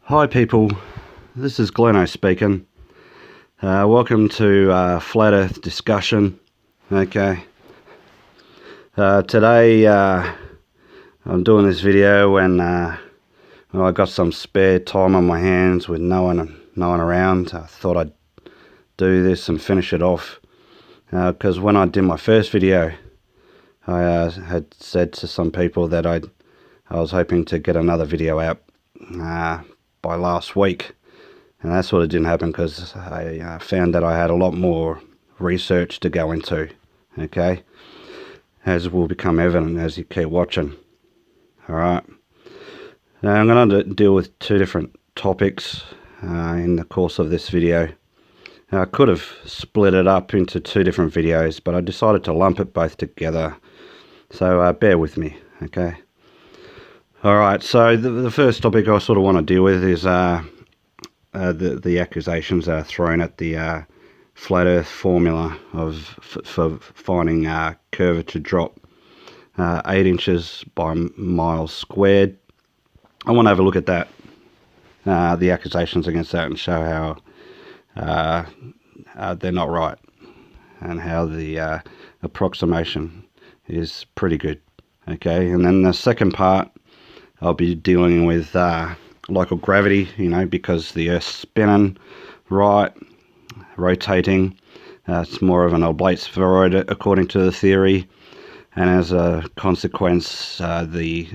Hi people, this is Gleno speaking. Welcome to Flat Earth discussion. Okay. Today I'm doing this video when I got some spare time on my hands with no one around. I thought I'd do this and finish it off because when I did my first video, I had said to some people that I was hoping to get another video out by last week, and that sort of didn't happen because I found that I had a lot more research to go into, okay, as will become evident as you keep watching. Alright, now I'm going to deal with two different topics in the course of this video. Now, I could have split it up into two different videos, but I decided to lump it both together, so bear with me, okay. Alright, so the first topic I sort of want to deal with is the accusations that are thrown at the flat earth formula for finding curvature drop 8 inches by miles squared. I want to have a look at that, the accusations against that, and show how they're not right and how the approximation is pretty good. Okay, and then the second part I'll be dealing with local gravity, you know, because the Earth's spinning, right, rotating. It's more of an oblate spheroid according to the theory, and as a consequence the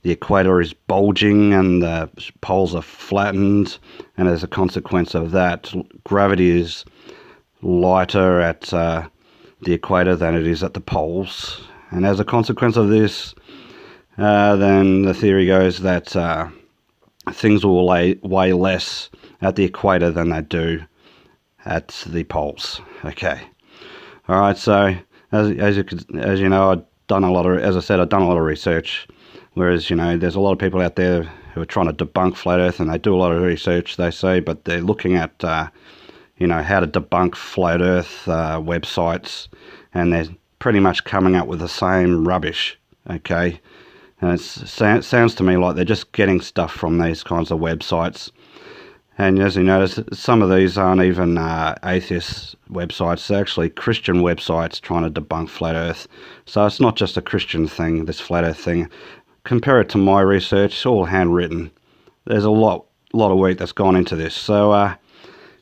equator is bulging and the poles are flattened, and as a consequence of that, gravity is lighter at the equator than it is at the poles, and as a consequence of this, then the theory goes that things will weigh less at the equator than they do at the poles. Okay. All right. So as you know, I've done a lot of research. Whereas, you know, there's a lot of people out there who are trying to debunk flat Earth, and they do a lot of research, they say, but they're looking at you know, how to debunk flat Earth websites, and they're pretty much coming up with the same rubbish. Okay. And it sounds to me like they're just getting stuff from these kinds of websites. And as you notice, some of these aren't even atheist websites. They're actually Christian websites trying to debunk flat Earth. So it's not just a Christian thing, this flat Earth thing. Compare it to my research, it's all handwritten. There's a lot of work that's gone into this. So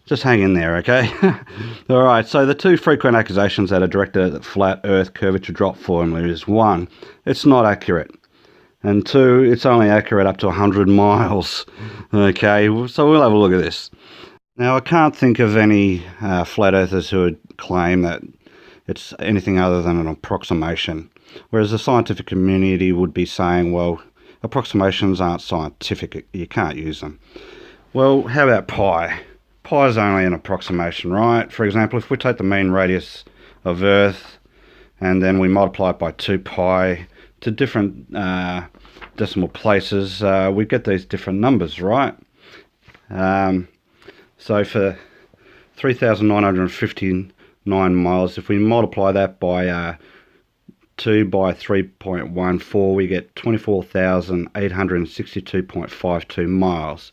just hang in there, okay? All right, so the two frequent accusations that are directed at the flat Earth curvature drop formula is: one, it's not accurate. And two, it's only accurate up to 100 miles. Okay, so we'll have a look at this. Now, I can't think of any flat earthers who would claim that it's anything other than an approximation, whereas the scientific community would be saying, well, approximations aren't scientific, you can't use them. Well, how about pi? Pi is only an approximation, right? For example, if we take the mean radius of Earth and then we multiply it by 2 pi, to different decimal places, we get these different numbers, right? So for 3,959 miles, if we multiply that by 2 by 3.14, we get 24,862.52 miles.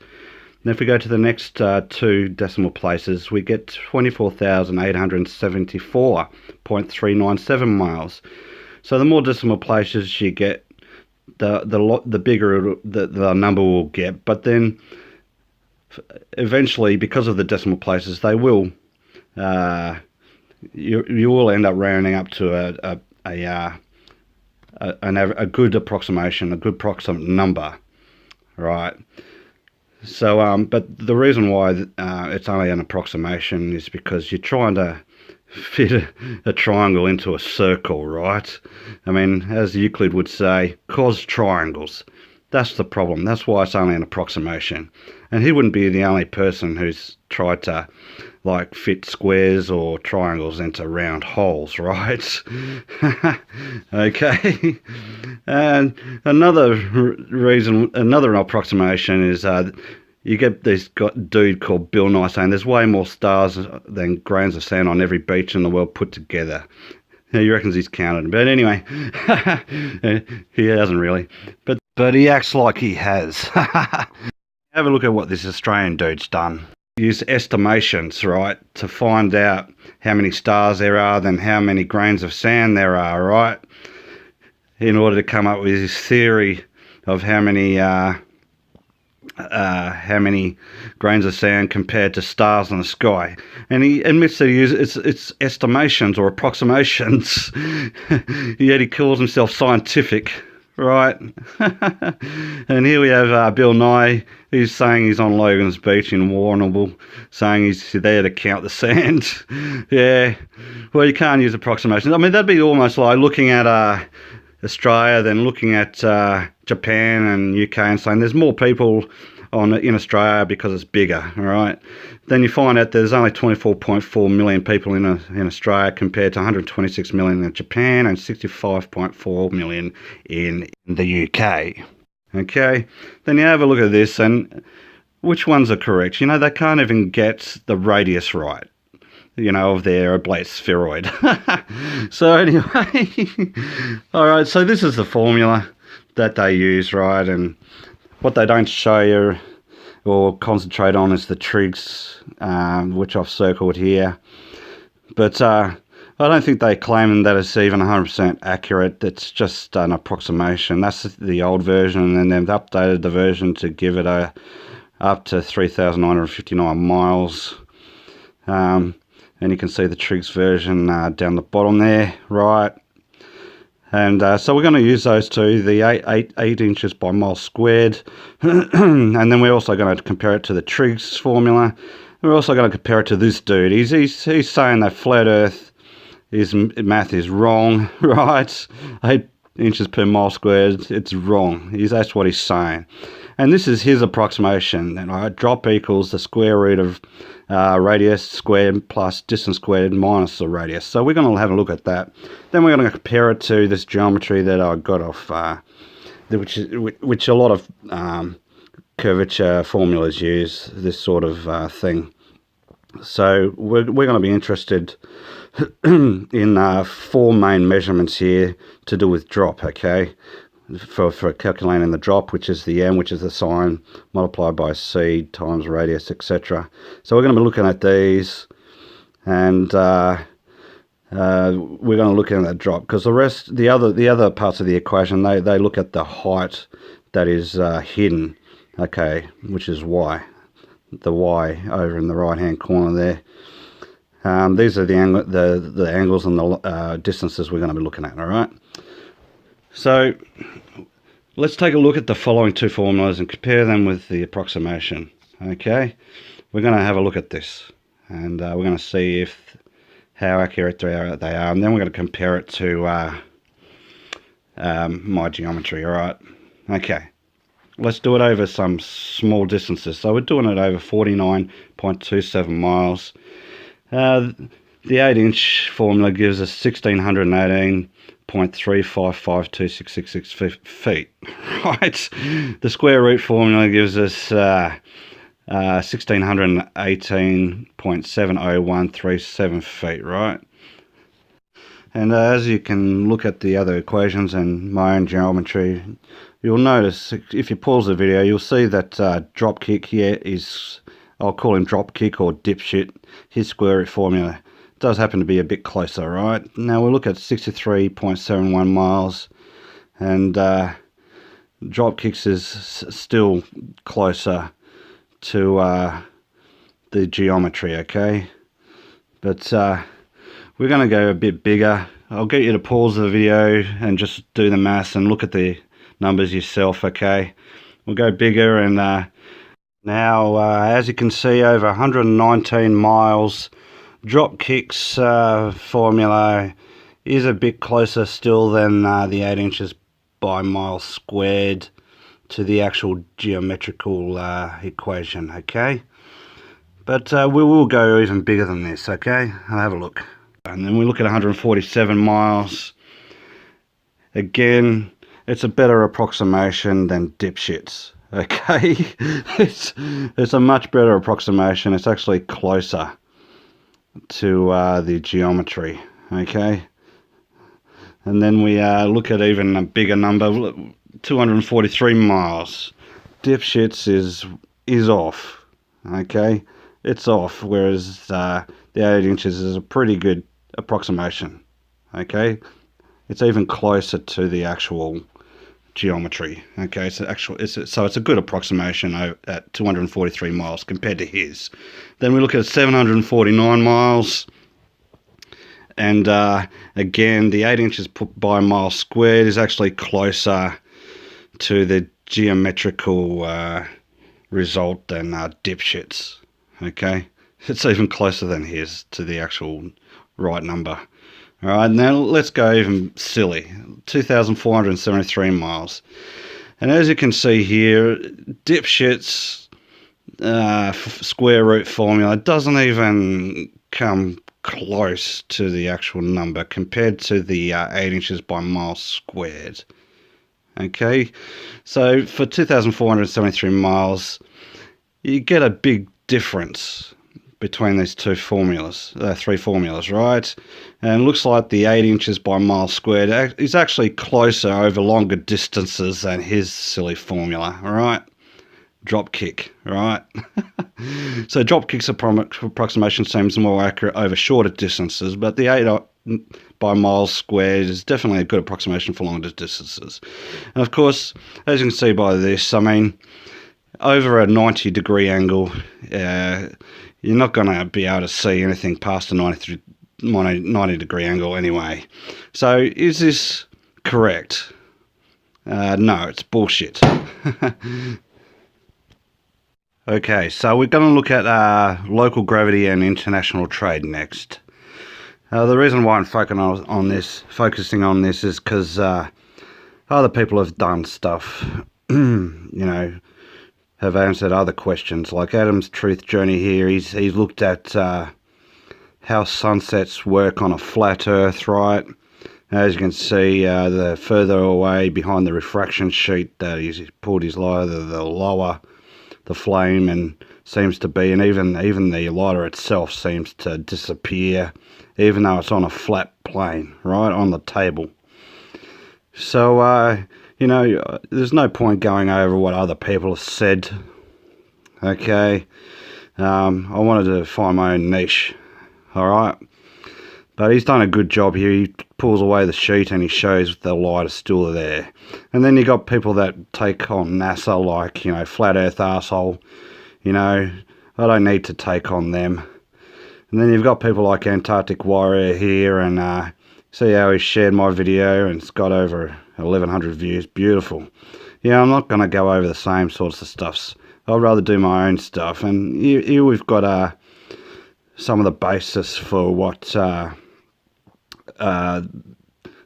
And if we go to the next two decimal places, we get 24,874.397 miles. So the more decimal places you get, the bigger the number will get. But then eventually, because of the decimal places, they will you will end up rounding up to a good approximation, a good proximate number, right? So but the reason why it's only an approximation is because you're trying to fit a triangle into a circle, right? I mean, as Euclid would say, cos triangles. That's the problem. That's why it's only an approximation. And he wouldn't be the only person who's tried to, like, fit squares or triangles into round holes, right? Okay. And another reason, another approximation is you get this dude called Bill Nye saying there's way more stars than grains of sand on every beach in the world put together. He reckons he's counted. But anyway, he hasn't really. But he acts like he has. Have a look at what this Australian dude's done. Use estimations, right, to find out how many stars there are, then how many grains of sand there are, right, in order to come up with his theory of how many grains of sand compared to stars in the sky. And he admits that he uses it's estimations or approximations, yet he calls himself scientific, right? And here we have Bill Nye. He's saying he's on Logan's Beach in Warrnambool, saying he's there to count the sand. Yeah, well, you can't use approximations. I mean, that'd be almost like looking at Australia, then looking at Japan and UK and saying there's more people in Australia because it's bigger, all right? Then you find out there's only 24.4 million people in Australia compared to 126 million in Japan and 65.4 million in the UK. Okay, then you have a look at this, and which ones are correct? You know, they can't even get the radius right, you know, of their oblate spheroid. So anyway, all right, so this is the formula that they use, right? And what they don't show you or concentrate on is the trigs, which I've circled here. But I don't think they claim that it's even 100% accurate. It's just an approximation. That's the old version, and they've updated the version to give it up to 3,959 miles. And you can see the trigs version down the bottom there, right? And so we're going to use those two, the 8 inches by mile squared. And then we're also going to compare it to the trigs formula. We're also going to compare it to this dude. He's saying that flat Earth, his math is wrong, right? 8 inches per mile squared, it's wrong. That's what he's saying. And this is his approximation. Right? Drop equals the square root of radius squared plus distance squared minus the radius. So we're going to have a look at that. Then we're going to compare it to this geometry that I got off, which a lot of curvature formulas use, this sort of thing. So we're going to be interested in 4 main measurements here to do with drop, okay? For calculating the drop, which is the m, which is the sine, multiplied by c times radius, etc. So we're going to be looking at these, and we're going to look at that drop, because the other parts of the equation, they look at the height that is hidden, okay, which is y, the y over in the right hand corner there. These are the angles and the distances we're going to be looking at, all right? So let's take a look at the following 2 formulas and compare them with the approximation, okay? We're going to have a look at this, and we're going to see how accurate they are, and then we're going to compare it to my geometry, all right? Okay, let's do it over some small distances. So we're doing it over 49.27 miles. The 8-inch formula gives us 1,618.3552666 feet, right? The square root formula gives us 1,618.70137 feet, right? And as you can look at the other equations and my own geometry, you'll notice, if you pause the video, you'll see that drop kick here is, I'll call him drop kick or dipshit, his square root formula does happen to be a bit closer, right? Now we'll look at 63.71 miles, and drop kicks is still closer to the geometry, okay? But we're going to go a bit bigger. I'll get you to pause the video and just do the maths and look at the numbers yourself, okay? We'll go bigger, and now as you can see, over 119 miles, drop kicks formula is a bit closer still than the 8 inches by mile squared to the actual geometrical equation, okay? But we will go even bigger than this, okay? I'll have a look. And then we look at 147 miles. Again, it's a better approximation than dipshits, okay? It's a much better approximation. It's actually closer to the geometry, okay? And then we look at even a bigger number, 243 miles. Dipshits is is off. Okay, it's off, whereas the 8 inches is a pretty good approximation. Okay, it's even closer to the actual geometry. Okay, so it's a good approximation at 243 miles compared to his. Then we look at 749 miles, and again, the 8 inches by mile squared is actually closer to the geometrical result than dipshits. Okay, it's even closer than his to the actual right number. All right, now let's go even silly. 2,473 miles. And as you can see here, dipshits square root formula doesn't even come close to the actual number compared to the 8 inches by mile squared. Okay, so for 2,473 miles, you get a big difference between these three formulas, right? And it looks like the 8 inches by mile squared is actually closer over longer distances than his silly formula, all right? Drop kick, right? So drop kick's approximation seems more accurate over shorter distances, but the 8 by miles squared is definitely a good approximation for longer distances. And of course, as you can see by this, I mean, over a 90-degree angle, you're not going to be able to see anything past a 90-degree angle anyway. So is this correct? No, it's bullshit. Okay, so we're going to look at local gravity and international trade next. The reason why I'm focusing on this is because other people have done stuff, have answered other questions. Like Adam's Truth Journey here, he's looked at how sunsets work on a flat Earth, right? As you can see, the further away behind the refraction sheet that he's pulled his lighter, the lower the flame and seems to be, and even the lighter itself seems to disappear, even though it's on a flat plane, right, on the table. So, there's no point going over what other people have said. Okay, I wanted to find my own niche, all right? But he's done a good job here. He pulls away the sheet and he shows the light is still there. And then you got people that take on NASA, like, flat earth arsehole. I don't need to take on them. And then you've got people like Antarctic Warrior here, and see how he shared my video and it's got over 1,100 views. Beautiful. Yeah, I'm not going to go over the same sorts of stuffs. I'd rather do my own stuff. And here we've got some of the basis for what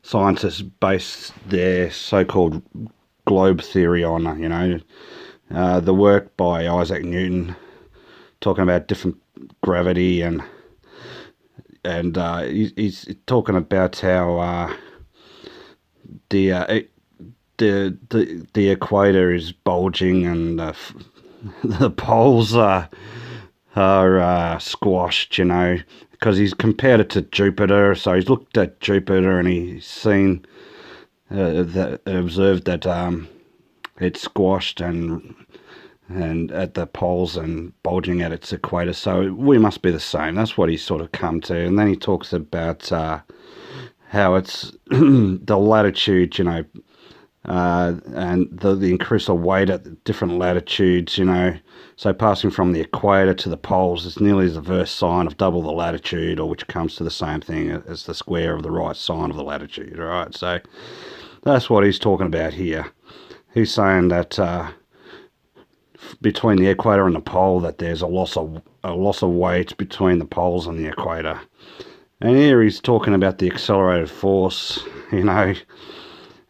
scientists base their so-called globe theory on, the work by Isaac Newton, talking about different gravity, and he's talking about how the equator is bulging and the poles are squashed, because he's compared it to Jupiter. So he's looked at Jupiter and he's seen observed that it's squashed and at the poles and bulging at its equator. So we must be the same. That's what he's sort of come to. And then he talks about how it's the latitude, and the increase of weight at different latitudes, So passing from the equator to the poles is nearly the reverse sine of double the latitude, or which comes to the same thing as the square of the right sine of the latitude, all right? So that's what he's talking about here. He's saying that between the equator and the pole, that there's a loss of weight between the poles and the equator. And here he's talking about the accelerated force,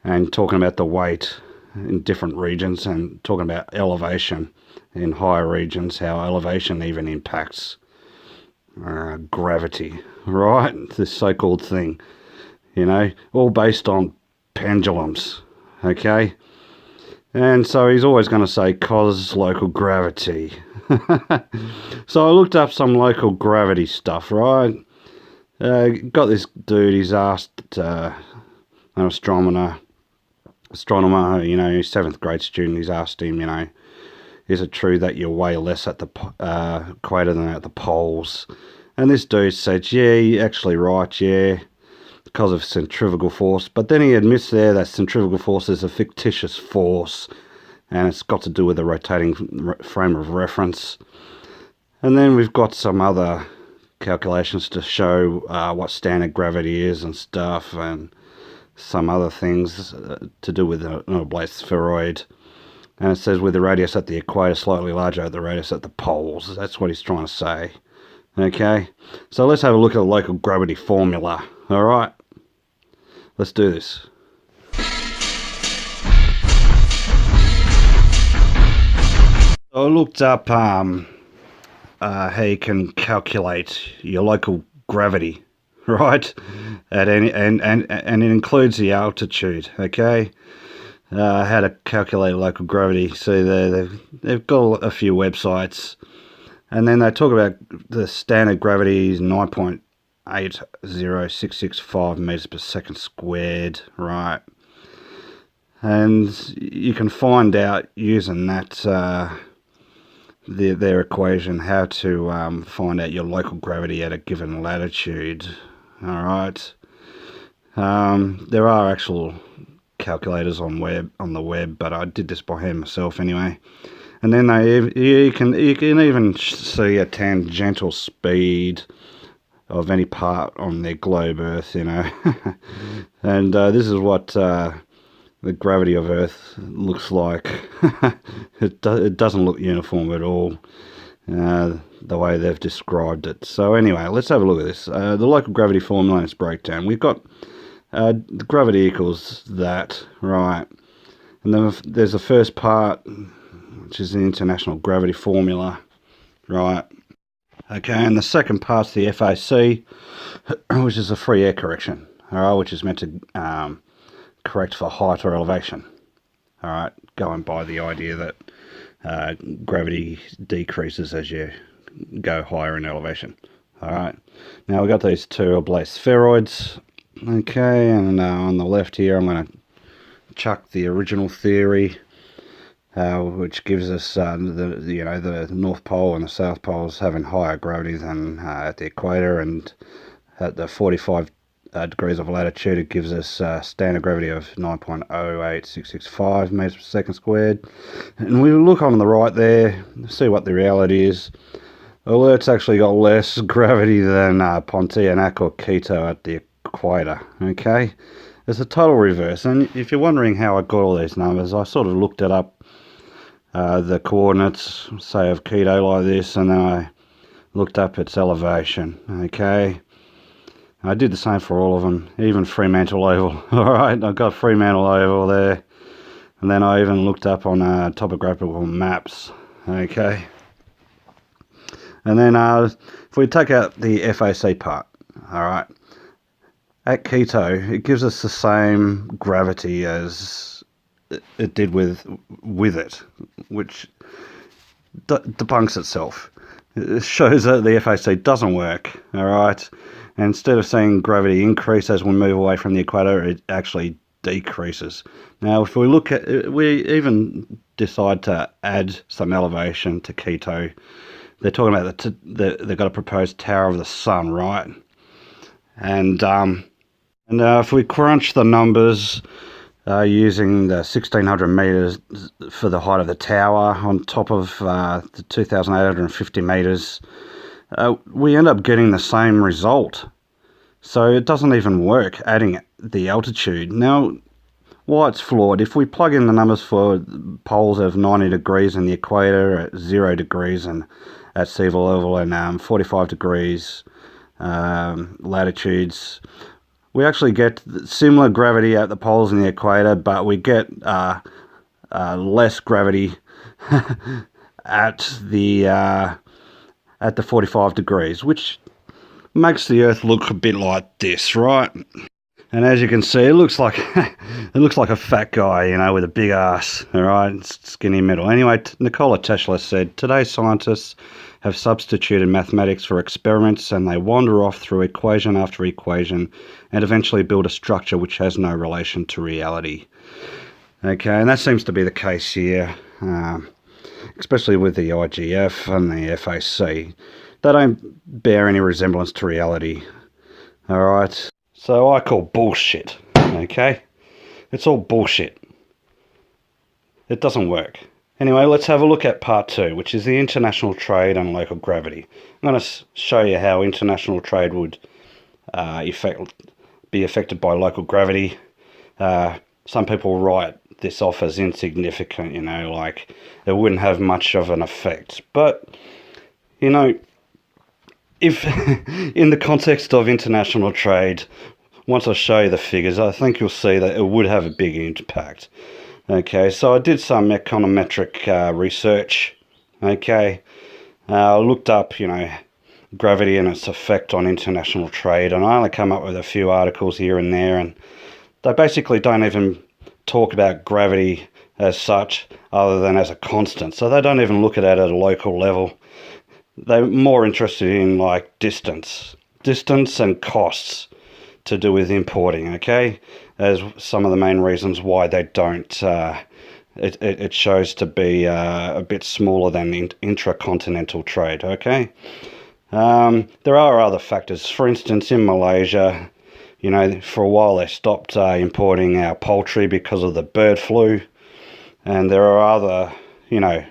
and talking about the weight in different regions, and talking about elevation in higher regions, how elevation even impacts gravity, right? This so-called thing, all based on pendulums, okay? And so he's always going to say cause local gravity. So I looked up some local gravity stuff, right? Got this dude, he's asked an astronomer, 7th grade student, he's asked him, is it true that you're way less at the equator than at the poles? And this dude said, yeah, you're actually right, yeah, because of centrifugal force. But then he admits there that centrifugal force is a fictitious force, and it's got to do with the rotating frame of reference. And then we've got some other calculations to show what standard gravity is and stuff, and some other things to do with an oblate spheroid. And it says with the radius at the equator slightly larger at the radius at the poles. That's what he's trying to say. Okay, so let's have a look at the local gravity formula. All right, let's do this. So I looked up how you can calculate your local gravity, right? At any and it includes the altitude. Okay, how to calculate local gravity. See there, they've got a few websites. And then they talk about the standard gravity is 9.80665 meters per second squared, right? And you can find out using that their equation how to find out your local gravity at a given latitude. All right. There are actual calculators on the web, but I did this by hand myself anyway. And then you can even see a tangential speed of any part on their globe Earth, you know. And this is what the gravity of Earth looks like. It doesn't look uniform at all, the way they've described it. So anyway, let's have a look at this. The local gravity formula and its breakdown. We've got the gravity equals that, right? And then there's the first part, which is the international gravity formula, right? Okay, and the second part's the FAC, which is a free air correction, all right, which is meant to correct for height or elevation, all right, going by the idea that gravity decreases as you go higher in elevation, all right. Now we've got these two oblate spheroids, okay, and on the left here I'm going to chuck the original theory, which gives us the North Pole and the South Poles having higher gravity than at the equator, and at the 45 degrees of latitude it gives us standard gravity of 9.08665 meters per second squared. And we look on the right there, see what the reality is. Well, Earth's actually got less gravity than Pontianak or Quito at the equator, okay? It's a total reverse. And if you're wondering how I got all these numbers, I sort of looked it up, the coordinates, say, of Quito like this, and then I looked up its elevation, okay? I did the same for all of them, even Fremantle Oval. Alright, I've got Fremantle Oval there, and then I even looked up on topographical maps, okay? And then if we take out the FAC part, alright, at Quito it gives us the same gravity as it did with it, which debunks itself. It shows that the FAC doesn't work, alright? And instead of seeing gravity increase as we move away from the equator, it actually decreases. Now, if we look at, we even decide to add some elevation to Quito. They're talking about they've got a proposed Tower of the Sun, right? And if we crunch the numbers using the 1600 meters for the height of the tower on top of the 2850 meters, we end up getting the same result. So it doesn't even work adding the altitude. Now, why it's flawed, if we plug in the numbers for poles of 90 degrees and the equator at 0 degrees and at sea level and 45 degrees latitudes, we actually get similar gravity at the poles and the equator, but we get less gravity at the 45 degrees, which makes the Earth look a bit like this, right? And as you can see, it looks like a fat guy, you know, with a big ass, all right, skinny middle. Anyway, Nikola Tesla said, today's scientists have substituted mathematics for experiments, and they wander off through equation after equation and eventually build a structure which has no relation to reality. Okay, and that seems to be the case here. especially with the IGF and the FAC, they don't bear any resemblance to reality. Alright? So I call bullshit. Okay? It's all bullshit. It doesn't work. Anyway, let's have a look at part 2, which is the international trade and local gravity. I'm going to show you how international trade would be affected by local gravity. Some people write this off as insignificant, you know, like it wouldn't have much of an effect. But, you know, if in the context of international trade, once I show you the figures, I think you'll see that it would have a big impact. Okay, so I did some econometric research. Okay, I looked up, you know, gravity and its effect on international trade, and I only come up with a few articles here and there, and they basically don't even talk about gravity as such, other than as a constant. So they don't even look at it at a local level. They're more interested in like distance and costs to do with importing, okay, as some of the main reasons why they don't. It shows to be a bit smaller than intracontinental trade, okay. There are other factors. For instance, in Malaysia, you know, for a while they stopped importing our poultry because of the bird flu, and there are other, you know,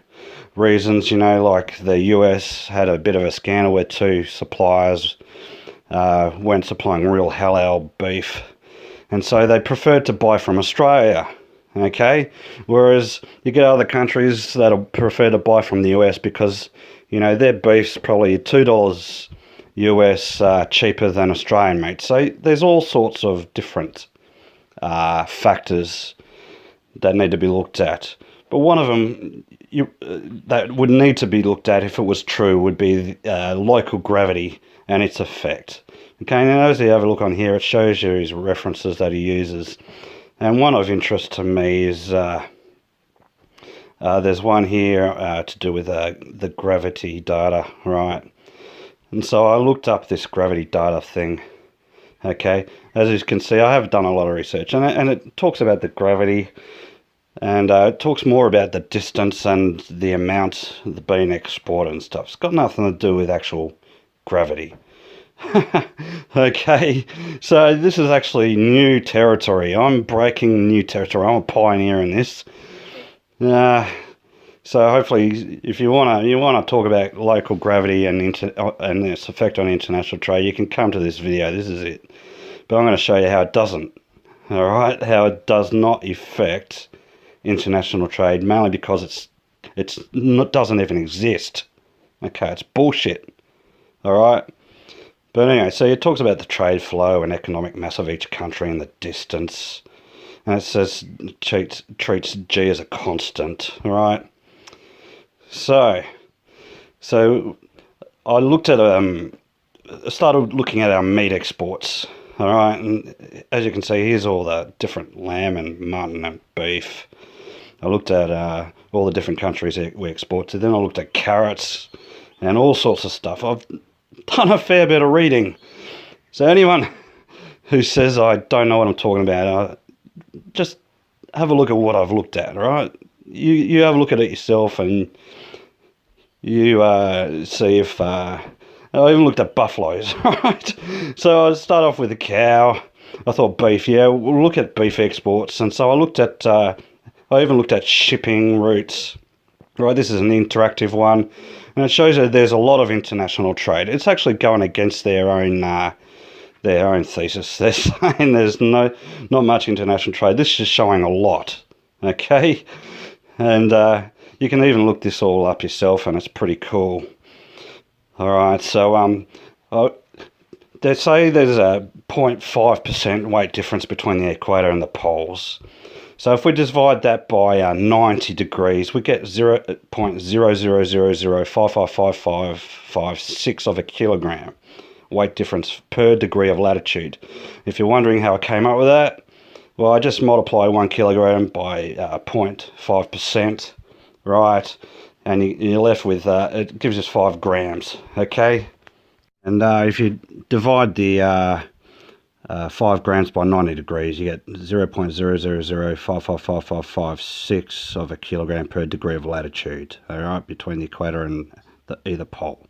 reasons, you know, like the US had a bit of a scandal where 2 suppliers weren't supplying real halal beef, and so they preferred to buy from Australia, okay, whereas you get other countries that'll prefer to buy from the US because, you know, their beef's probably $2 US cheaper than Australian meat. So there's all sorts of different factors that need to be looked at, but one of them that would need to be looked at if it was true would be local gravity and its effect. Okay, now as you have a look on here, it shows you his references that he uses, and one of interest to me is there's one here to do with the gravity data, right? And so I looked up this gravity data thing. Okay, as you can see, I have done a lot of research, and it talks about the gravity, and it talks more about the distance and the amount being exported and stuff. It's got nothing to do with actual gravity. Okay, so this is actually new territory. I'm breaking new territory. I'm a pioneer in this. So hopefully, if you wanna talk about local gravity and its effect on international trade, you can come to this video. This is it. But I'm going to show you how it doesn't. All right, how it does not affect international trade, mainly because it doesn't even exist. Okay, it's bullshit. All right. But anyway, so it talks about the trade flow and economic mass of each country and the distance. And it says treats G as a constant, all right? So I looked at started looking at our meat exports, all right? And as you can see, here's all the different lamb and mutton and beef. I looked at all the different countries that we export to. Then I looked at carrots and all sorts of stuff. I've done a fair bit of reading. So anyone who says I don't know what I'm talking about, just have a look at what I've looked at, all right? You have a look at it yourself, and you see if... I even looked at buffaloes, right? So I start off with a cow. I thought beef, yeah, we'll look at beef exports. And so I looked at... I even looked at shipping routes. Right, this is an interactive one, and it shows that there's a lot of international trade. It's actually going against their own thesis. They're saying there's not much international trade. This is showing a lot, okay? And you can even look this all up yourself, and it's pretty cool. All right, so they say there's a 0.5% weight difference between the equator and the poles. So if we divide that by 90 degrees, we get 0.0000555556 of a kilogram weight difference per degree of latitude. If you're wondering how I came up with that, well, I just multiply 1 kilogram by 0.5%, right? And you're left with, it gives us 5 grams, okay? And if you divide the 5 grams by 90 degrees, you get 0.000555556 of a kilogram per degree of latitude, all right, between the equator and either pole.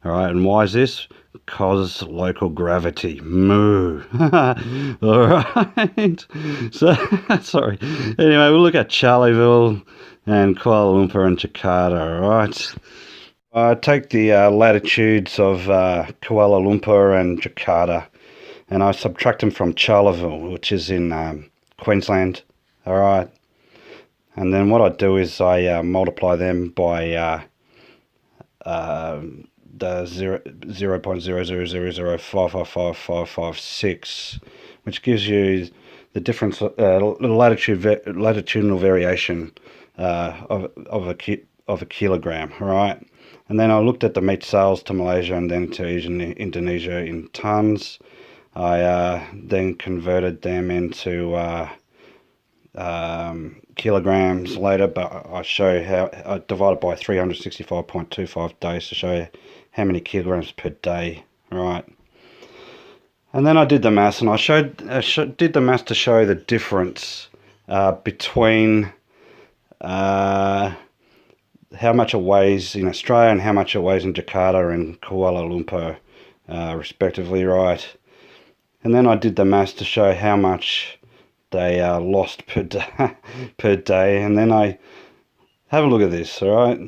All right, and why is this? Because local gravity. Moo. All right. So, sorry. Anyway, we'll look at Charleville and Kuala Lumpur and Jakarta, all right? I take the latitudes of Kuala Lumpur and Jakarta, and I subtract them from Charleville, which is in Queensland, all right? And then what I do is I multiply them by the 0.000555556, which gives you the difference, latitudinal variation of a kilogram, all right? And then I looked at the meat sales to Malaysia and then to Indonesia in tons. I then converted them into kilograms later, but I show how I divided by 365.25 days to show how many kilograms per day, right? And then I did the maths, and I did the maths to show the difference between how much it weighs in Australia and how much it weighs in Jakarta and Kuala Lumpur, respectively, right? And then I did the maths to show how much they lost per day, and then I have a look at this, all right?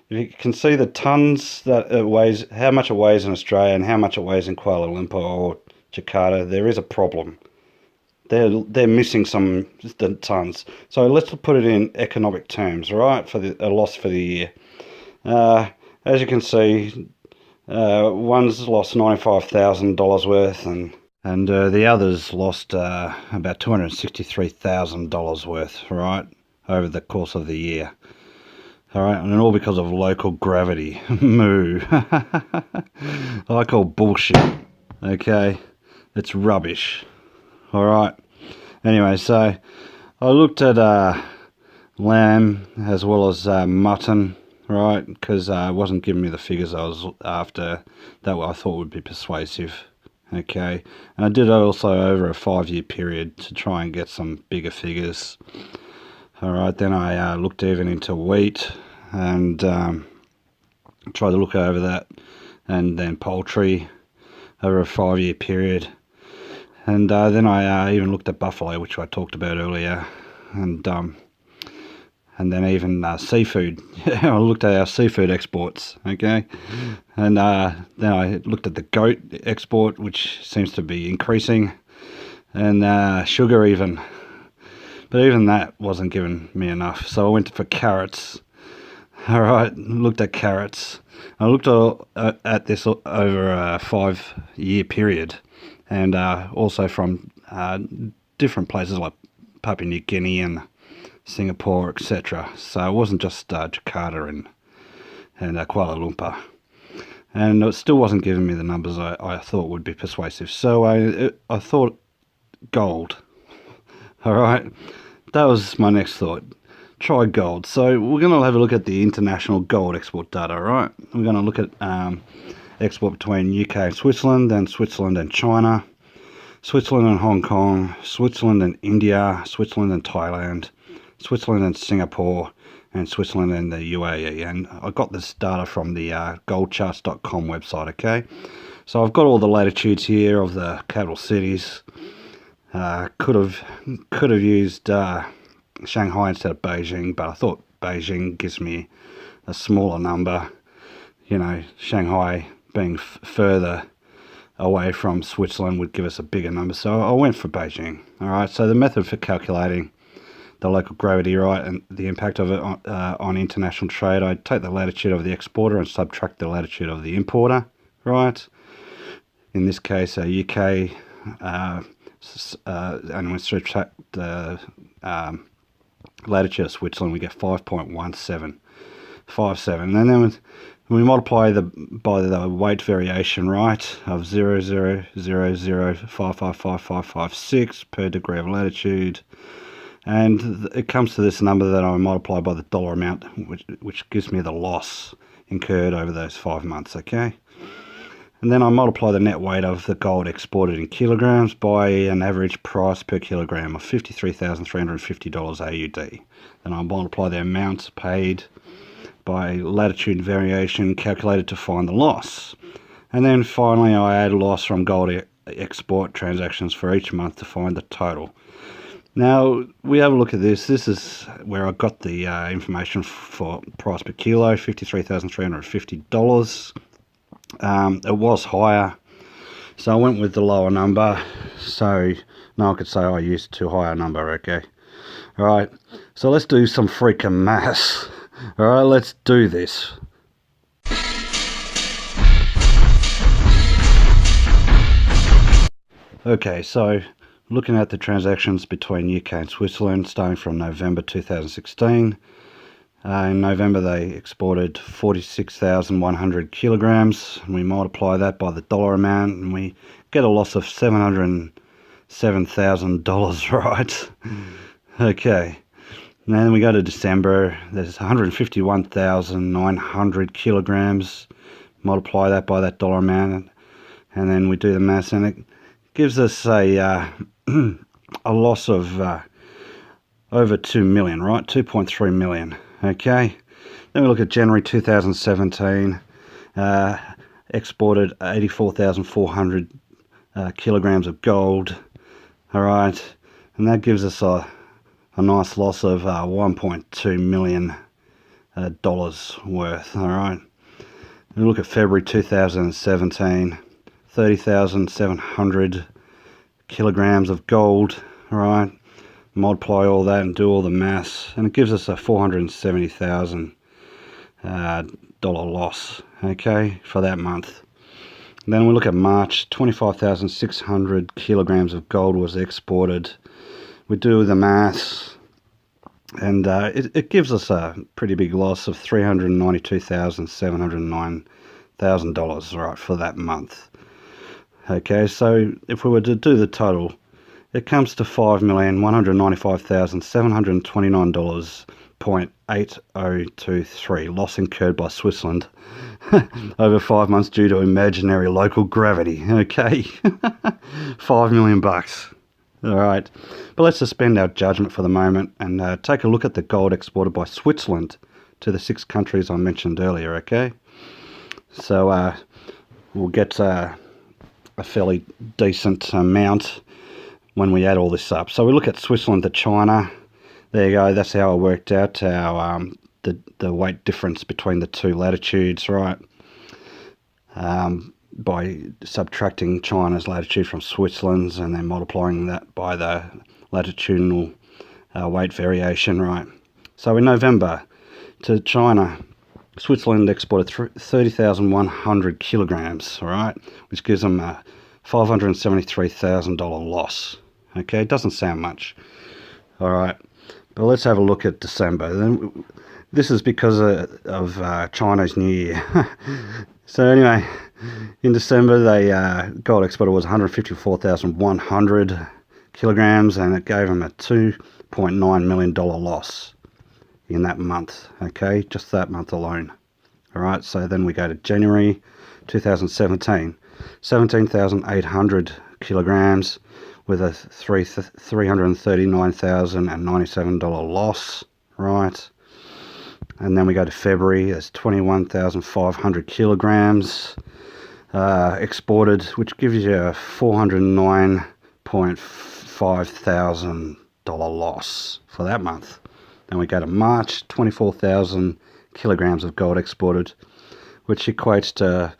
You can see the tons that it weighs, how much it weighs in Australia and how much it weighs in Kuala Lumpur or Jakarta. There is a problem. They're missing some tons. So let's put it in economic terms, right? For a loss for the year. As you can see, one's lost $95,000 worth, and the others lost about $263,000 worth, right, over the course of the year. All right, and all because of local gravity. Moo. I call bullshit. Okay, it's rubbish. All right. Anyway, so I looked at lamb as well as mutton, right? Because it wasn't giving me the figures I was after that I thought would be persuasive. Okay, and I did it also over a 5-year period to try and get some bigger figures. All right, then I looked even into wheat and tried to look over that, and then poultry over a 5-year period. And then I even looked at buffalo, which I talked about earlier, and then even seafood. I looked at our seafood exports, okay? And then I looked at the goat export, which seems to be increasing, and sugar even. But even that wasn't giving me enough, so I went for carrots. All right, looked at carrots. I looked at this over a 5-year period, and also from different places like Papua New Guinea and Singapore, etc. So it wasn't just Jakarta and Kuala Lumpur. And it still wasn't giving me the numbers I thought would be persuasive. So I thought gold. All right, that was my next thought. Try gold. So we're going to have a look at the international gold export data, all right? We're going to look at export between UK and Switzerland, then Switzerland and China, Switzerland and Hong Kong, Switzerland and India, Switzerland and Thailand, Switzerland and Singapore, and Switzerland and the UAE. And I got this data from the goldcharts.com website, okay? So I've got all the latitudes here of the capital cities. Could have used Shanghai instead of Beijing, but I thought Beijing gives me a smaller number. You know, Shanghai being further away from Switzerland would give us a bigger number, so I went for Beijing. All right, so the method for calculating the local gravity, right, and the impact of it on international trade, I take the latitude of the exporter and subtract the latitude of the importer, right? In this case, UK, and we subtract the latitude of Switzerland, we get 5.1757. And then we multiply by the weight variation, right, of 0.000555556 per degree of latitude, and it comes to this number that I multiply by the dollar amount, which gives me the loss incurred over those 5 months, okay? And then I multiply the net weight of the gold exported in kilograms by an average price per kilogram of $53,350 AUD. Then I multiply the amounts paid by latitude variation calculated to find the loss. And then finally I add loss from gold export transactions for each month to find the total. Now we have a look at this. This is where I got the information for price per kilo, $53,350. It was higher, so I went with the lower number. So now I could say I used too high a number. Okay, all right, so let's do some freaking maths. All right, let's do this. Okay, so looking at the transactions between UK and Switzerland starting from November 2016. In November they exported 46,100 kilograms, and we multiply that by the dollar amount and we get a loss of $707,000, right? Okay, and then we go to December. There's 151,900 kilograms, multiply that by that dollar amount, and then we do the maths, and it gives us a loss of over 2 million, right? 2.3 million. Okay, then we look at January 2017, exported 84,400 kilograms of gold. All right, and that gives us a nice loss of $1.2 million dollars worth. All right, and we look at February 2017, 30,700 kilograms of gold. All right, multiply all that and do all the maths, and it gives us a $470,000 loss, okay, for that month. And then we look at March. 25,600 kilograms of gold was exported. We do the maths, and it gives us a pretty big loss of $392,709,000, right, for that month. Okay, so if we were to do the total, it comes to $5,195,729.8023 loss incurred by Switzerland over 5 months due to imaginary local gravity. Okay, 5 million bucks. All right, but let's suspend our judgment for the moment and take a look at the gold exported by Switzerland to the 6 countries I mentioned earlier. Okay, so we'll get a fairly decent amount when we add all this up. So we look at Switzerland to China. There you go. That's how I worked out our the weight difference between the 2 latitudes, right? By subtracting China's latitude from Switzerland's and then multiplying that by the latitudinal weight variation, right? So in November to China, Switzerland exported 30,100 kilograms, all right, which gives them a $573,000 loss. Okay, it doesn't sound much. All right, but let's have a look at December. Then this is because of Chinese New Year. So anyway, in December, they gold exported was 154,100 kilograms, and it gave them a $2.9 million loss in that month. Okay, just that month alone. All right, so then we go to January 2017, 17,800 kilograms with a $339,097 loss, right? And then we go to February. There's 21,500 kilograms exported, which gives you a $409.5 thousand loss for that month. Then we go to March. 24,000 kilograms of gold exported, which equates to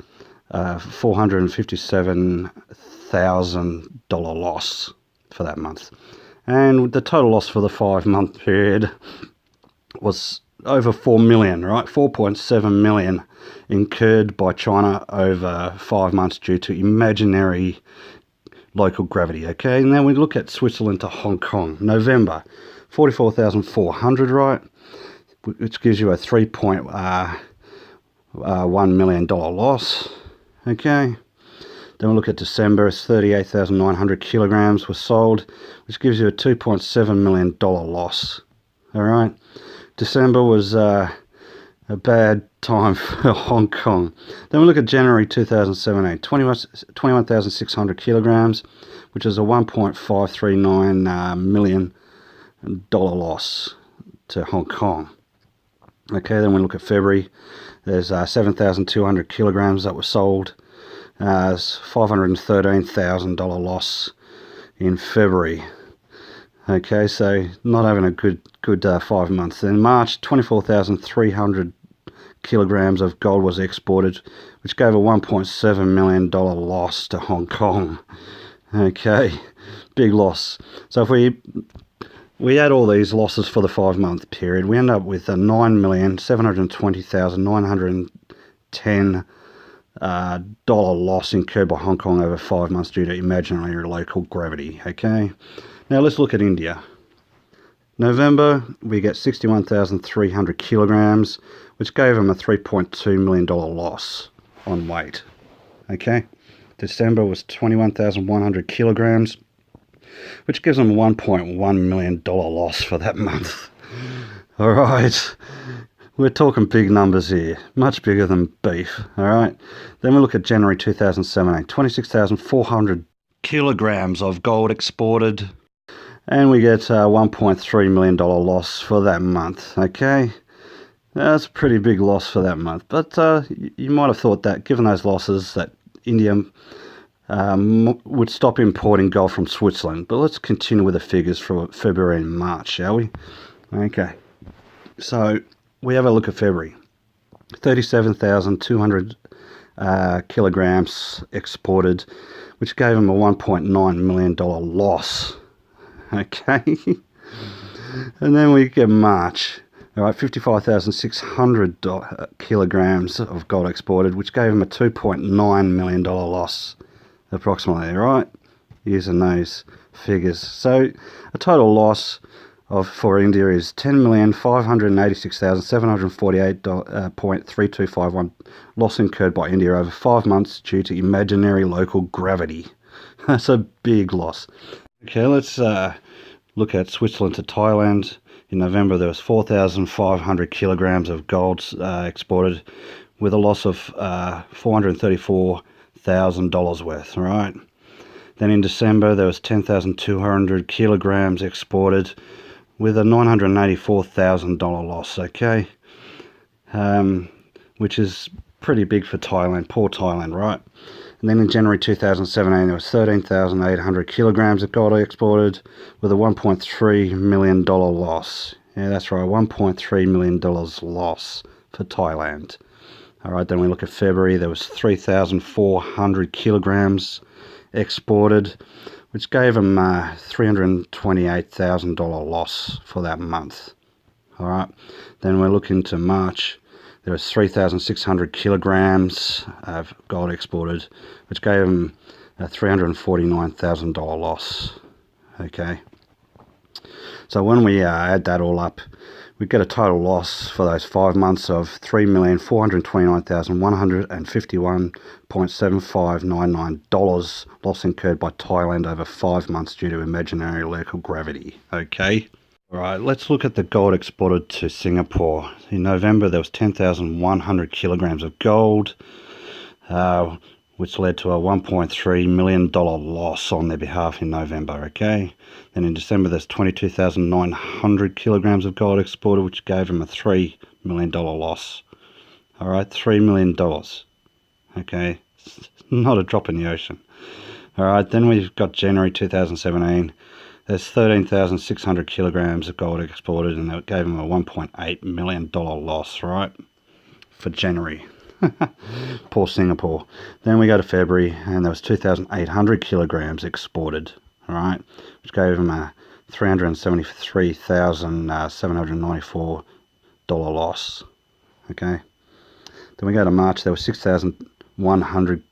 $457,000 loss for that month. And the total loss for the 5-month period was over 4 million, right? 4.7 million incurred by China over 5 months due to imaginary local gravity. Okay, and then we look at Switzerland to Hong Kong. November, 44,400, right? Which gives you a $3.1 million loss. Okay, then we look at December. 38,900 kilograms were sold, which gives you a $2.7 million loss. All right, December was A bad time for Hong Kong. Then we look at January 2017, 21,600 kilograms, which is a $1.539 million loss to Hong Kong. Okay, then we look at February. There's 7,200 kilograms that were sold. $513,000 loss in February. Okay, so not having a good 5 months. Then March, 24,300 kilograms of gold was exported, which gave a $1.7 million loss to Hong Kong. Okay, big loss. So if we add all these losses for the 5 month period, we end up with a $9,720,910 loss incurred by Hong Kong over 5 months due to imaginary local gravity. Okay, now let's look at India. November, we get 61,300 kilograms, which gave them a $3.2 million loss on weight. Okay, December was 21,100 kilograms, which gives them a $1.1 million loss for that month. All right, we're talking big numbers here, much bigger than beef. All right, then we look at January 2017, 26,400 kilograms of gold exported, and we get a $1.3 million loss for that month. Okay, that's a pretty big loss for that month, but you might have thought that given those losses that India would stop importing gold from Switzerland. But let's continue with the figures for February and March, shall we? Okay, so we have a look at February. 37,200 kilograms exported, which gave them a $1.9 million loss. Okay, and then we get March. All right, 55,600 kilograms of gold exported, which gave them a $2.9 million loss, approximately. Right, using those figures. So a total loss for India is 10,586,748.3251 loss incurred by India over 5 months due to imaginary local gravity. That's a big loss. Okay, let's look at Switzerland to Thailand. In November, there was 4,500 kilograms of gold exported, with a loss of $434,000 worth. All right. Then in December, there was 10,200 kilograms exported, with a $984,000 loss. Okay, which is pretty big for Thailand. Poor Thailand, right? And then in January 2017, there was 13,800 kilograms of gold exported, with a $1.3 million loss. Yeah, that's right, $1.3 million loss for Thailand. All right, then we look at February. There was 3,400 kilograms exported, which gave them a $328,000 loss for that month. All right, then we're looking to March. There was 3,600 kilograms of gold exported, which gave them a $349,000 loss. Okay, so when we add that all up, we get a total loss for those 5 months of $3,429,151.7599 loss incurred by Thailand over 5 months due to imaginary local gravity. Okay. All right, let's look at the gold exported to Singapore. In November, there was 10,100 kilograms of gold, which led to a $1.3 million loss on their behalf in November. Okay. Then in December, there's 22,900 kilograms of gold exported, which gave them a $3 million loss. All right, $3 million. Okay, it's not a drop in the ocean. All right, then we've got January 2017. There's 13,600 kilograms of gold exported, and it gave them a $1.8 million loss, right, for January. Poor Singapore. Then we go to February, and there was 2,800 kilograms exported, all right, which gave them a $373,794 loss. Okay. Then we go to March. There was 6,100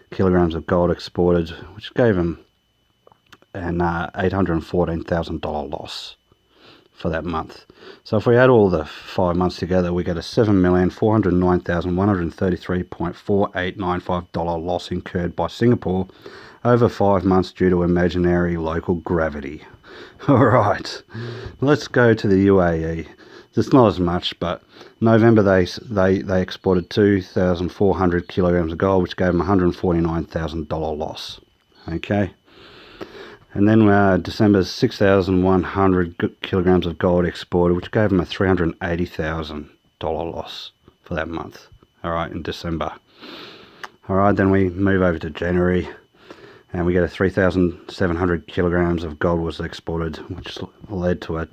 kilograms of gold exported, which gave them an $814,000 loss for that month. So if we add all the 5 months together, we get a $7,409,133.4895 loss incurred by Singapore over 5 months due to imaginary local gravity. All right, let's go to the UAE. it's not as much, but November they exported 2,400 kilograms of gold, which gave them $149,000 loss. Okay. And then December, 6,100 kilograms of gold exported, which gave them a $380,000 loss for that month. All right, in December. All right, then we move over to January, and we get a 3,700 kilograms of gold was exported, which led to a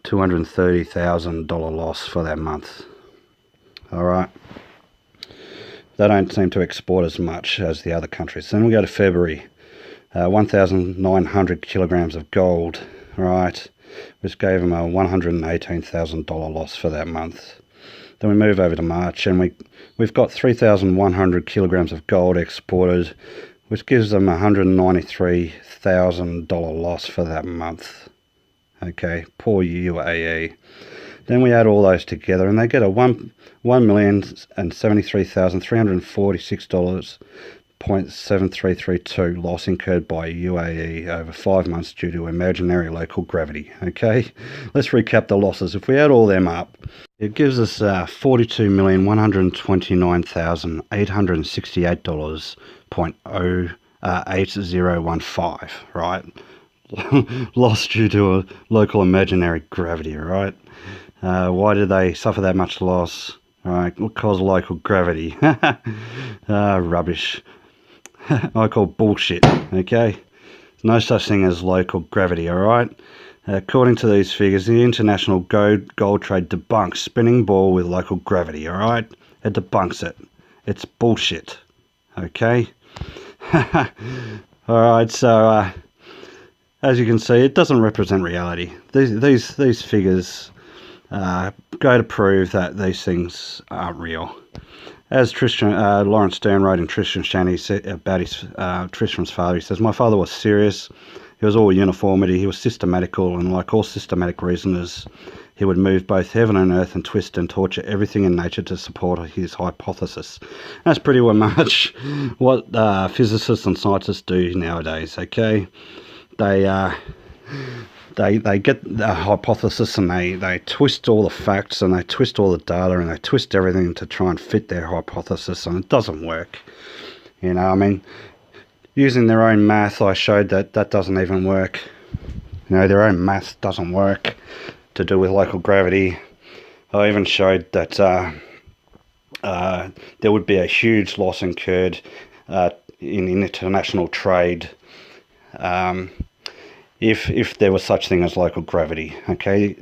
$230,000 loss for that month. All right. They don't seem to export as much as the other countries. Then we go to February. 1,900 kilograms of gold, right, which gave them a $118,000 loss for that month. Then we move over to March, and we've got 3,100 kilograms of gold exported, which gives them a $193,000 loss for that month. Okay, poor UAE. Then we add all those together, and they get a $1,073,346. 0.7332 loss incurred by UAE over 5 months due to imaginary local gravity. Okay, let's recap the losses. If we add all them up, it gives us $42,129,868.8015, right? Loss due to a local imaginary gravity, right? Why did they suffer that much loss? Right, because of local gravity. Rubbish. I call bullshit, okay? There's no such thing as local gravity, alright? According to these figures, the international gold trade debunks spinning ball with local gravity, alright? It debunks it. It's bullshit, okay? Alright, so as you can see, it doesn't represent reality. These figures go to prove that these things aren't real. As Lawrence Stern wrote in Tristram Shandy about Tristram's father, he says, "My father was serious. He was all uniformity. He was systematical, and like all systematic reasoners, he would move both heaven and earth and twist and torture everything in nature to support his hypothesis." That's pretty much what physicists and scientists do nowadays. Okay, they get the hypothesis, and they twist all the facts, and they twist all the data, and they twist everything to try and fit their hypothesis, and it doesn't work. You know, I mean, using their own math, I showed that doesn't even work. You know, their own math doesn't work to do with local gravity. I even showed that there would be a huge loss incurred in international trade if there was such thing as local gravity. Okay,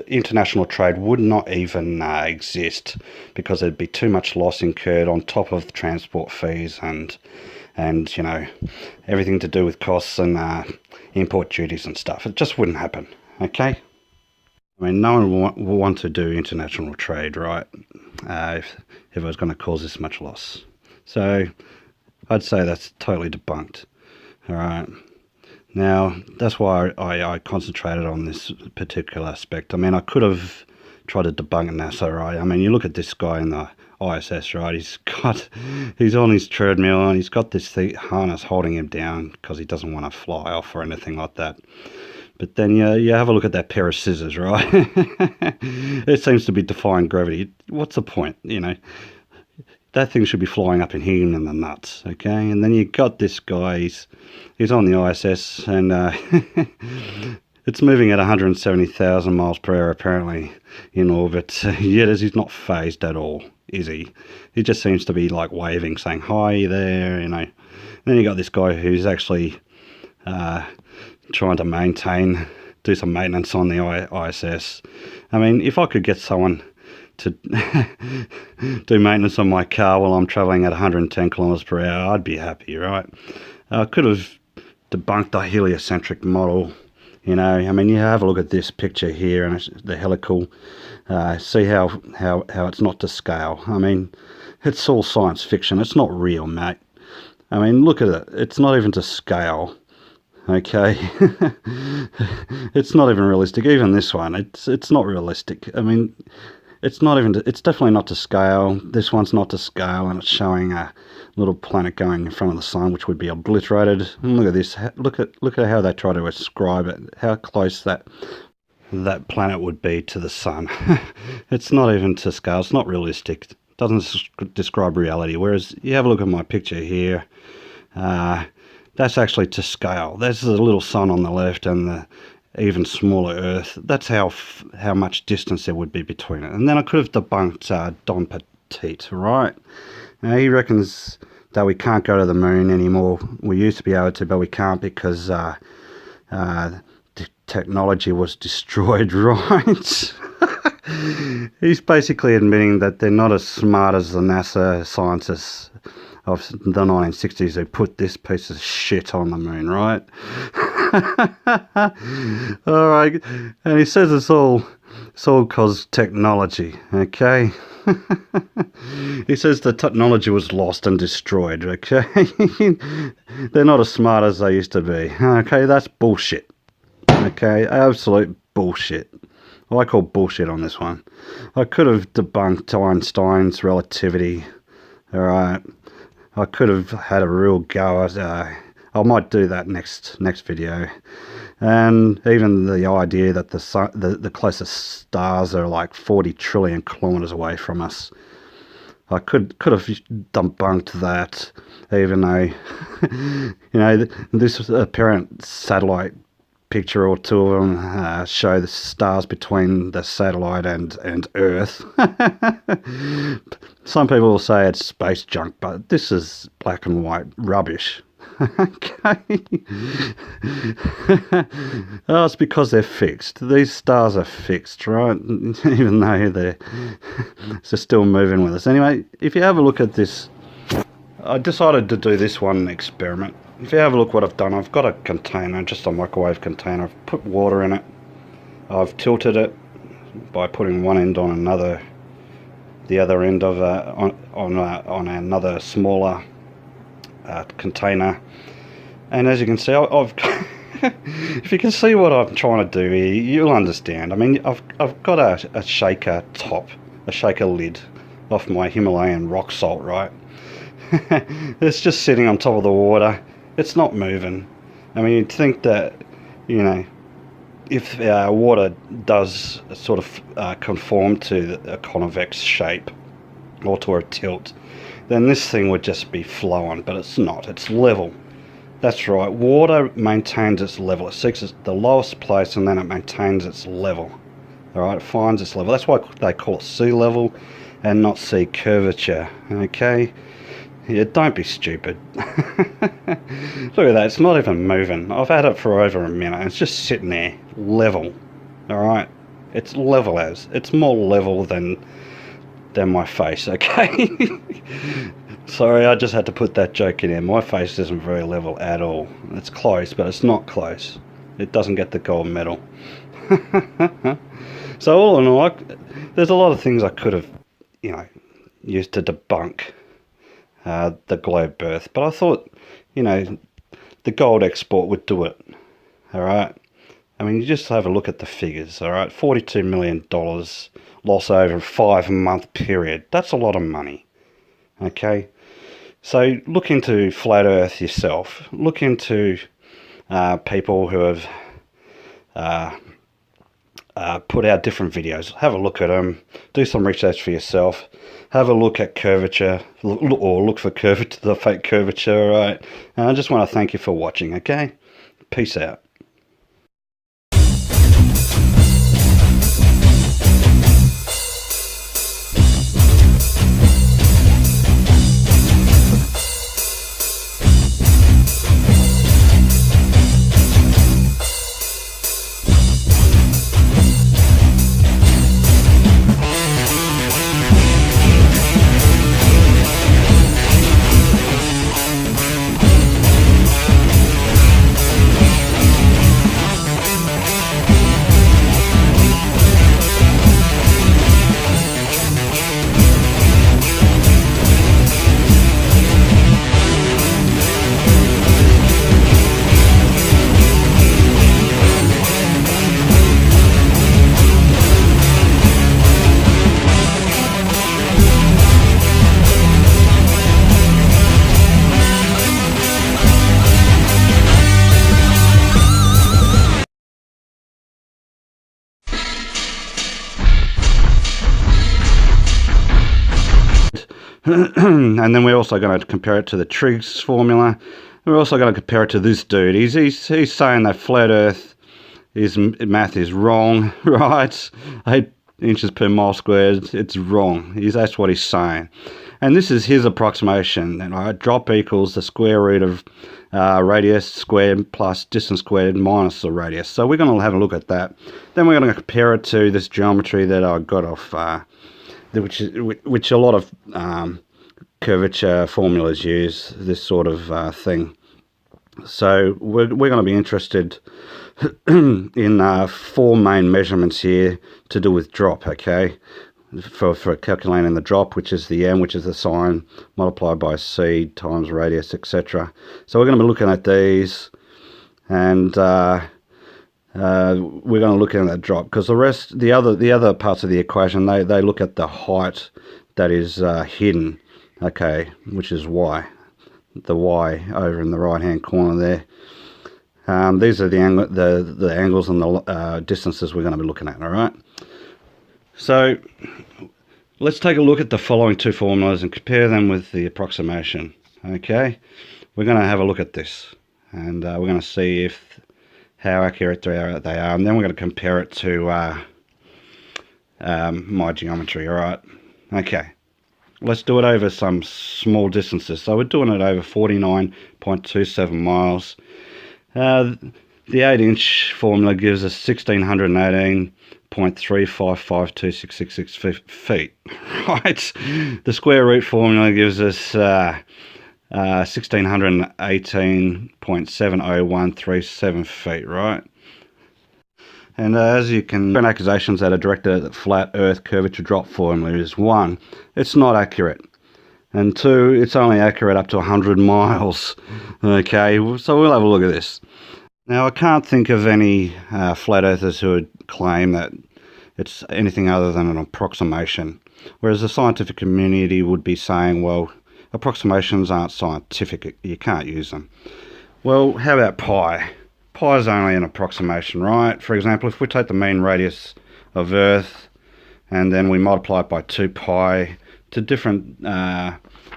international trade would not even exist, because there'd be too much loss incurred on top of the transport fees and you know, everything to do with costs and import duties and stuff. It just wouldn't happen. Okay, I mean, no one will want to do international trade, right? If it was going to cause this much loss. So I'd say that's totally debunked. All right. Now, that's why I concentrated on this particular aspect. I mean, I could have tried to debunk NASA, right? I mean, you look at this guy in the ISS, right? He's on his treadmill, and he's got this harness holding him down because he doesn't want to fly off or anything like that. But then you have a look at that pair of scissors, right? It seems to be defying gravity. What's the point, you know? That thing should be flying up and hitting him in the nuts, okay? And then you got this guy, he's on the ISS, and it's moving at 170,000 miles per hour apparently in orbit, yet he's not phased at all, is he? He just seems to be like waving, saying, "Hi there," you know. And then you got this guy who's actually trying to do some maintenance on the ISS. I mean, if I could get someone to do maintenance on my car while I'm traveling at 110 kilometers per hour, I'd be happy, right? I could have debunked the heliocentric model, you know. I mean, you have a look at this picture here, and it's the helical. See how it's not to scale. I mean, it's all science fiction. It's not real, mate. I mean, look at it. It's not even to scale. Okay, it's not even realistic. Even this one, it's not realistic. I mean, it's definitely not to scale. This one's not to scale, and it's showing a little planet going in front of the sun, which would be obliterated. And look at this. Look at how they try to ascribe it. How close that that planet would be to the sun. It's not even to scale. It's not realistic. It doesn't describe reality. Whereas you have a look at my picture here, that's actually to scale. There's the little sun on the left and the even smaller Earth. That's how much distance there would be between it. And then I could have debunked Don Petit, right? Now he reckons that we can't go to the moon anymore. We used to be able to, but we can't because the technology was destroyed, right? He's basically admitting that they're not as smart as the NASA scientists of the 1960s who put this piece of shit on the moon, right? All right, and he says it's all cause technology, okay? He says the technology was lost and destroyed, okay? They're not as smart as they used to be, okay? That's bullshit, okay? Absolute bullshit. I call bullshit on this one. I could have debunked Einstein's relativity, all right? I could have had a real go at I might do that next video. And even the idea that the sun, the closest stars are like 40 trillion kilometers away from us. I could have debunked that, even though, you know, this apparent satellite picture or two of them show the stars between the satellite and Earth. Some people will say it's space junk, but this is black and white rubbish. Okay. Oh, it's because they're fixed. These stars are fixed, right? Even though they're still moving with us. Anyway, if you have a look at this, I decided to do this one experiment. If you have a look what I've done, I've got a container, just a microwave container. I've put water in it. I've tilted it by putting one end on another, the other end of on another smaller container. And as you can see, I've if you can see what I'm trying to do here, you'll understand. I mean, I've got a shaker top, a shaker lid off my Himalayan rock salt, right? It's just sitting on top of the water. It's not moving. I mean, you'd think that, you know, if water does sort of conform to a convex shape or to a tilt, then this thing would just be flowing, but it's not. It's level. That's right. Water maintains its level. It seeks the lowest place and then it maintains its level. All right, it finds its level. That's why they call it sea level and not sea curvature. Okay. Yeah, don't be stupid. Look at that, it's not even moving. I've had it for over a minute. It's just sitting there, level. Alright? It's level as. It's more level than my face, okay? Sorry, I just had to put that joke in there. My face isn't very level at all. It's close, but it's not close. It doesn't get the gold medal. So all in all, there's a lot of things I could have, you know, used to debunk the globe birth, but I thought, you know, the gold export would do it. All right, I mean, you just have a look at the figures. All right, $42 million loss over a 5-month period. That's a lot of money. Okay, so look into flat Earth yourself. Look into people who have put out different videos. Have a look at them. Do some research for yourself. Have a look at curvature, or look for curvature, the fake curvature, all right? And I just want to thank you for watching, okay? Peace out. And then we're also going to compare it to the Triggs formula. We're also going to compare it to this dude. He's saying that flat Earth, his math is wrong, right? 8 inches per mile squared, it's wrong. That's what he's saying. And this is his approximation. Drop equals the square root of radius squared plus distance squared minus the radius. So we're going to have a look at that. Then we're going to compare it to this geometry that I got off, which a lot of curvature formulas use, this sort of thing. So we're going to be interested in 4 main measurements here to do with drop, okay? For calculating the drop, which is the m, which is the sine, multiplied by c times radius, etc. So we're going to be looking at these, and we're going to look at that drop, because the other parts of the equation, they look at the height that is hidden, okay, which is y, the y over in the right hand corner there. These are the angles and the distances we're going to be looking at, all right? So let's take a look at the following 2 formulas and compare them with the approximation, okay? We're going to have a look at this, and we're going to see how accurate they are, and then we're going to compare it to my geometry, all right? Okay, let's do it over some small distances. So we're doing it over 49.27 miles. The 8-inch formula gives us 1,618.3552666 feet, right? The square root formula gives us 1,618.70137 feet, right? And as you can, accusations that are directed at the flat Earth curvature drop formula is 1, it's not accurate. And 2, it's only accurate up to 100 miles. Okay, so we'll have a look at this. Now, I can't think of any flat earthers who would claim that it's anything other than an approximation, whereas the scientific community would be saying, well, approximations aren't scientific, you can't use them. Well, how about pi? Pi is only an approximation, right? For example, if we take the mean radius of Earth and then we multiply it by 2 pi to different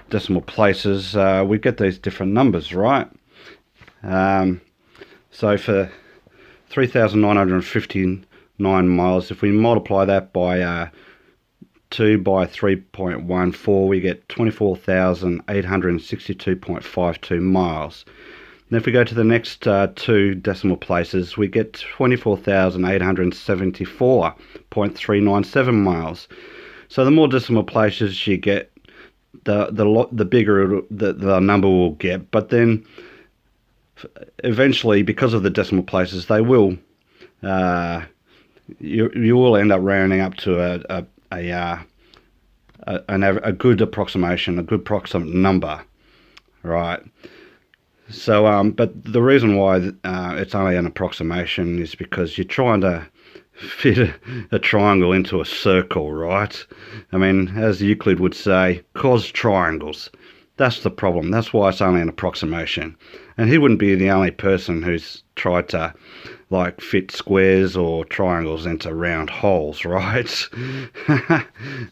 decimal places, we get these different numbers, right? So for 3,959 miles, if we multiply that by 2 by 3.14, we get 24,862.52 miles. And if we go to the next 2 decimal places, we get 24,874.397 miles. So the more decimal places you get, the bigger the number will get. But then eventually, because of the decimal places, they will you will end up rounding up to a good approximation, a good proximate number, right? So, but the reason why it's only an approximation is because you're trying to fit a triangle into a circle, right? I mean, as Euclid would say, cos triangles. That's the problem. That's why it's only an approximation. And he wouldn't be the only person who's tried to, like, fit squares or triangles into round holes, right?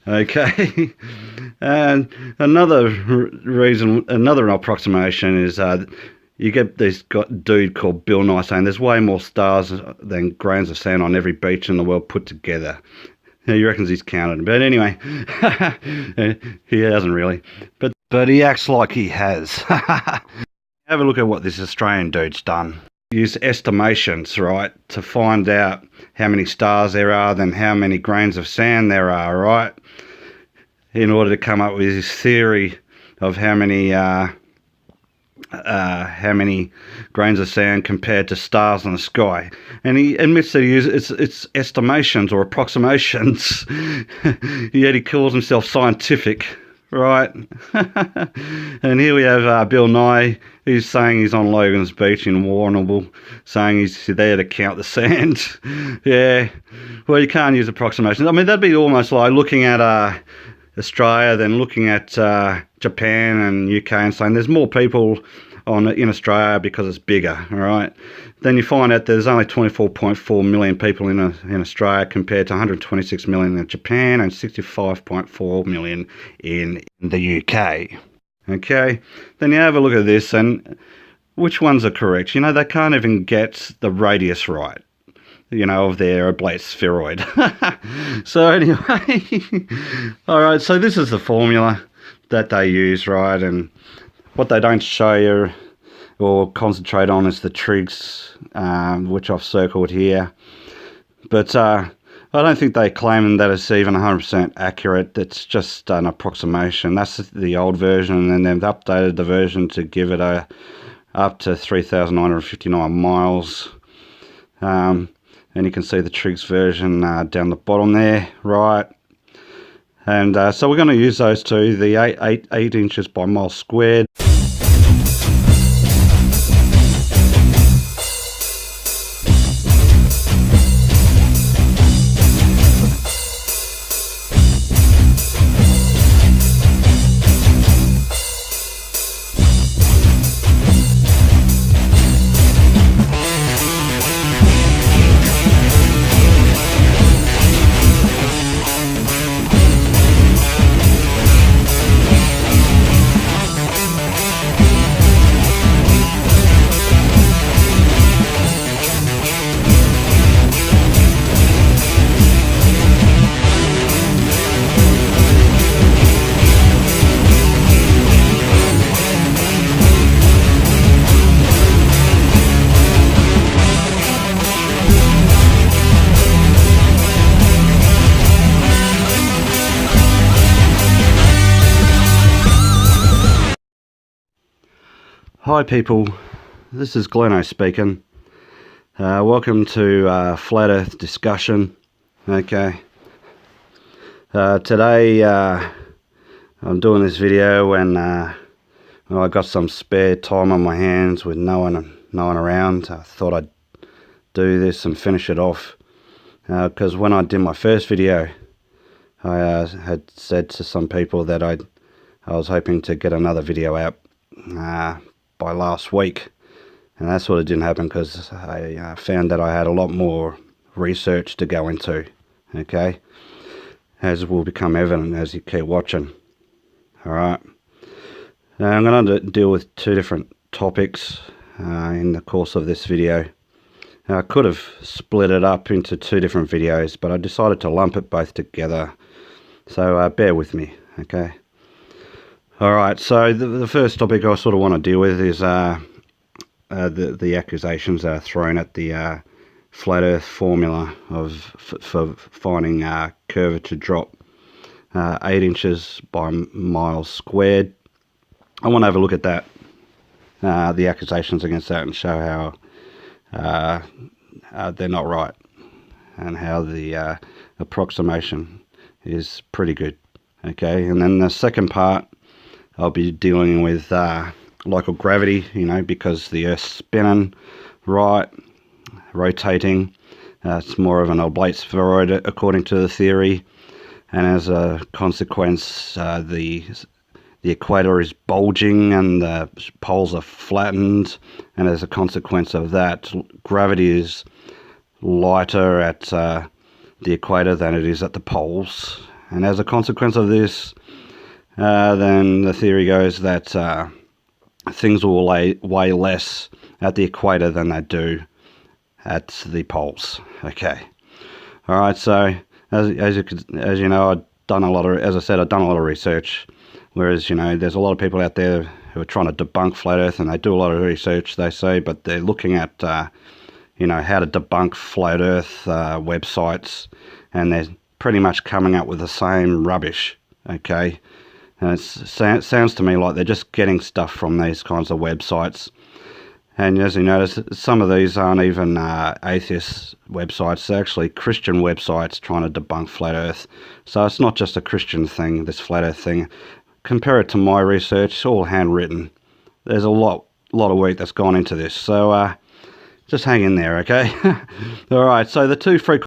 Okay. And another reason, another approximation is you get this dude called Bill Nye saying there's way more stars than grains of sand on every beach in the world put together. He reckons he's counted. But anyway, he hasn't really. But he acts like he has. Have a look at what this Australian dude's done. Use estimations, right, to find out how many stars there are, then how many grains of sand there are, right, in order to come up with his theory of how many grains of sand compared to stars in the sky. And he admits that it's estimations or approximations, yet he calls himself scientific. Right. And here we have Bill Nye, who's saying he's on Logan's Beach in Warrnambool, saying he's there to count the sand. Yeah, well, you can't use approximations. I mean, that'd be almost like looking at Australia than looking at Japan and UK and saying there's more people in Australia because it's bigger, all right? Then you find out there's only 24.4 million people in Australia compared to 126 million in Japan and 65.4 million in the UK. Okay, then you have a look at this and which ones are correct? They can't even get the radius right, of their oblate spheroid. So anyway, all right, so this is the formula that they use, right? And what they don't show you or concentrate on is the trigs, which I've circled here. But I don't think they claim that it's even 100% accurate. It's just an approximation. That's the old version, and then they've updated the version to give it up to 3,959 miles. And you can see the trigs version down the bottom there, right? And so we're going to use those two, the 8 inches by mile squared. Hi people, this is Gleno speaking. Welcome to Flat Earth Discussion. Okay. Today I'm doing this video when I got some spare time on my hands with no one around. I thought I'd do this and finish it off. Because when I did my first video, I had said to some people that I was hoping to get another video out by last week, and that sort of didn't happen because I found that I had a lot more research to go into, okay, as will become evident as you keep watching. Alright, now I'm going to deal with two different topics in the course of this video. I could have split it up into two different videos, but I decided to lump it both together, so bear with me, okay. Alright, so the first topic I sort of want to deal with is the accusations that are thrown at the flat earth formula for finding curvature drop 8 inches by miles squared. I want to have a look at that, the accusations against that, and show how they're not right and how the approximation is pretty good. Okay, and then the second part I'll be dealing with local gravity, because the Earth's spinning, right, rotating. It's more of an oblate spheroid according to the theory, and as a consequence the equator is bulging and the poles are flattened, and as a consequence of that, gravity is lighter at the equator than it is at the poles, and as a consequence of this, then the theory goes that things will weigh less at the equator than they do at the poles. Okay. All right. So as you know, I've done a lot of research. Whereas there's a lot of people out there who are trying to debunk flat Earth, and they do a lot of research, they say, but they're looking at how to debunk flat Earth websites, and they're pretty much coming up with the same rubbish. Okay. And it sounds to me like they're just getting stuff from these kinds of websites. And as you notice, some of these aren't even atheist websites. They're actually Christian websites trying to debunk flat Earth. So it's not just a Christian thing, this flat Earth thing. Compare it to my research, it's all handwritten. There's a lot of work that's gone into this. So just hang in there, okay? All right, so the two frequent